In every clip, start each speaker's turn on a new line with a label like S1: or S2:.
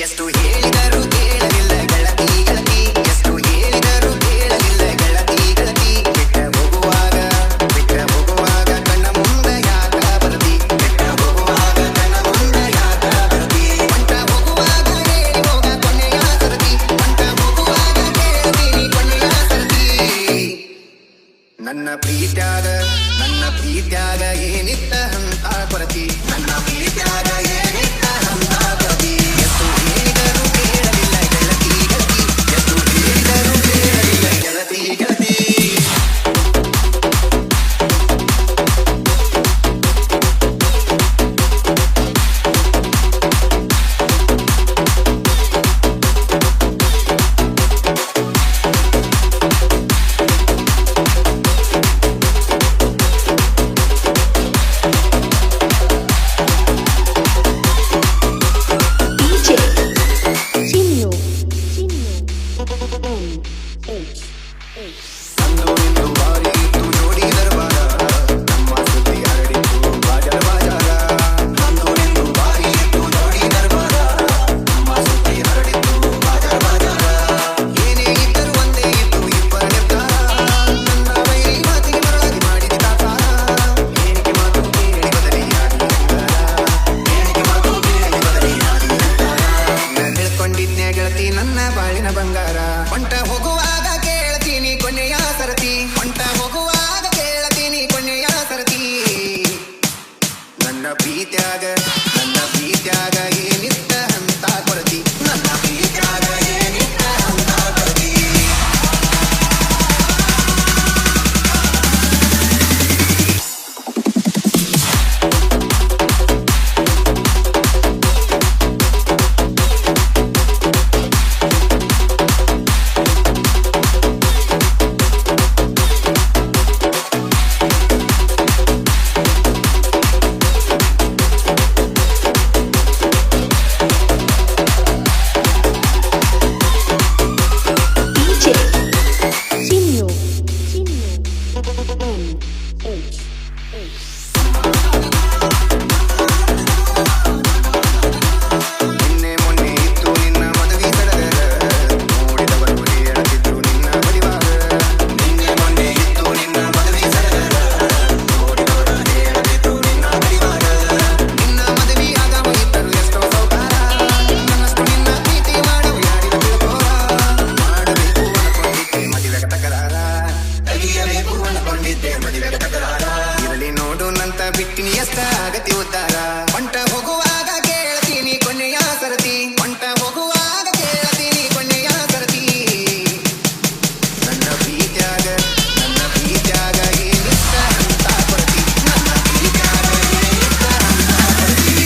S1: ಎಷ್ಟು ಹೇಳಿದರು ಕೇಳಲಿಲ್ಲ ಗೆಳತಿ ಗೆಳತಿ, ಎಷ್ಟು ಹೇಳಿದರು ಕೇಳಲಿಲ್ಲ ಗೆಳತಿ ಗೆಳತಿ. ಬಿಟ್ಟ ಹೋಗುವಾಗ ಕಣ್ಣ ಮುಂದ ಯಾಕ ಬರದಿ, ಬಿಟ್ಟ ಹೋಗುವಾಗ ಕಣ್ಣ ಮುಂದ ಯಾಕ ಬರದಿ. ಹೊಂಟ ಹೋಗುವಾಗ ಹೇಳಿ ಹೋಗ ಕೊನೆಯ ಸರದಿ, ಹೊಂಟ ಹೋಗುವಾಗ ಕೇಳ್ತೀನಿ ಕೊನೆಯ ಸರದಿ. ನನ್ನ ಪ್ರೀತ್ಯಾಗ ಏನಿತ್ತ ಅಂತ ಕೊರತಿ, ನನ್ನ ಪ್ರೀತ್ಯಾಗ ಏನಿತ್ತ ಅಂತ ಕೊರತಿ. ಎಷ್ಟು ಹೇಳಿದರು ಕೇಳಲಿಲ್ಲ ಗೆಳತಿ ಗೆಳತಿ, ಎಷ್ಟು ಹೇಳಿದರು ಕೇಳಲಿಲ್ಲ ಗೆಳತಿ ಗೆಳತಿ. ನನ್ನ ಬಾಳಿನ ಬಂಗಾರ, ಹೊಂಟ ಹೋಗುವಾಗ ಕೇಳ್ತೀನಿ ಕೊನೆಯ ಸರತಿ, ಹೊಂಟ ಹೋಗುವಾಗ ಕೇಳ್ತೀನಿ ಕೊನೆಯ ಸರತಿ. ನನ್ನ ಪ್ರೀತ್ಯಾಗ ಏನಿತ್ತ ಅಂತ ಕೊರತಿ, ನನ್ನ ಪ್ರೀತ್ಯಾಗ ಏನಿತ್ತ ಅಂತ ಕೊರತಿ. ಇರಲಿ ನೋಡು ನಂತ ಬಿಟ್ಟಿನಿ ಎಷ್ಟ ಆಗತಿ ಉದ್ದಾರ, ಹೊಂಟ ಹೋಗುವಾಗ ಕೇಳ್ತೀನಿ ಕೊನೆಯ ಸರತಿ, ಹೊಂಟ ಹೋಗುವಾಗ ಕೇಳ್ತೀನಿ ಕೊನೆಯ ಸರತಿ. ನನ್ನ ಪ್ರೀತ್ಯಾಗ ಏನಿತ್ತ ಅಂತ ಕೊರತಿ, ನನ್ನ ಪ್ರೀತ್ಯಾಗ ಏನಿತ್ತ ಅಂತ ಕೊರತಿ.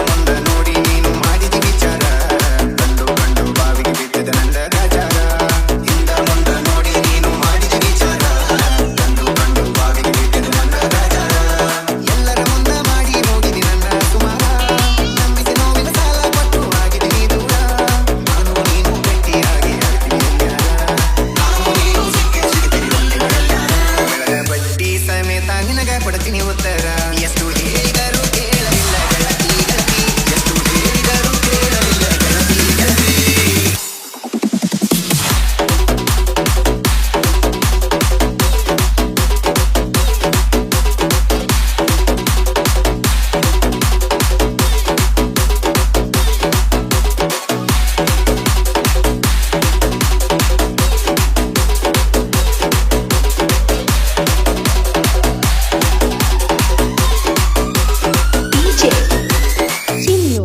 S1: ಮುಂದ ನೋಡಿ ನೀನು ಮಾಡಿದ ವಿಚಾರ, ಕಂಡು ಬಾವಿಗೆ ಬಿದ್ದದ ನಂದ ಗಾಚಾರ. ಹಿಂದ ಮುಂದ ನೋಡಿ ನೀನು ಮಾಡಿದ ವಿಚಾರ, ಕಂಡು ಬಾವಿಗೆ ಬಿದ್ದದ ನನ್ನ ಗಾಚಾರ. ಎಲ್ಲರ ಮುಂದ ಮಾಡಿ ಹೋಗಿದಿ ನನ್ನ ಸುಮಾರ, ನಂಬಿಸಿ ನೋವಿನ ಸಾಲ ಕೊಟ್ಟು ಆಗಿದೆ ನೀ ದೂರ. ನಾನು ನೀನು ಗಟ್ಟಿಯಾಗಿ ಆಗ್ತೀವಿ ಯಾರ, ನಾನು ನೀನು ಸಿಗ್ತೀವಿ ಒಂದೇ ಬೆಳಗ ಬಡ್ಡಿ ಸಮೇತ ನಿನಗ ಕೊಡ್ತೀನಿ ಉತ್ತರ. ಎಷ್ಟು ಹೇಳಿದರು ಕೇಳಲಿಲ್ಲ ಗೆಳತಿ ಗೆಳತಿ, ಎಷ್ಟು ಹೇಳಿದರು ಕೇಳಲಿಲ್ಲ ಗೆಳತಿ ಗೆಳತಿ.
S2: Chino.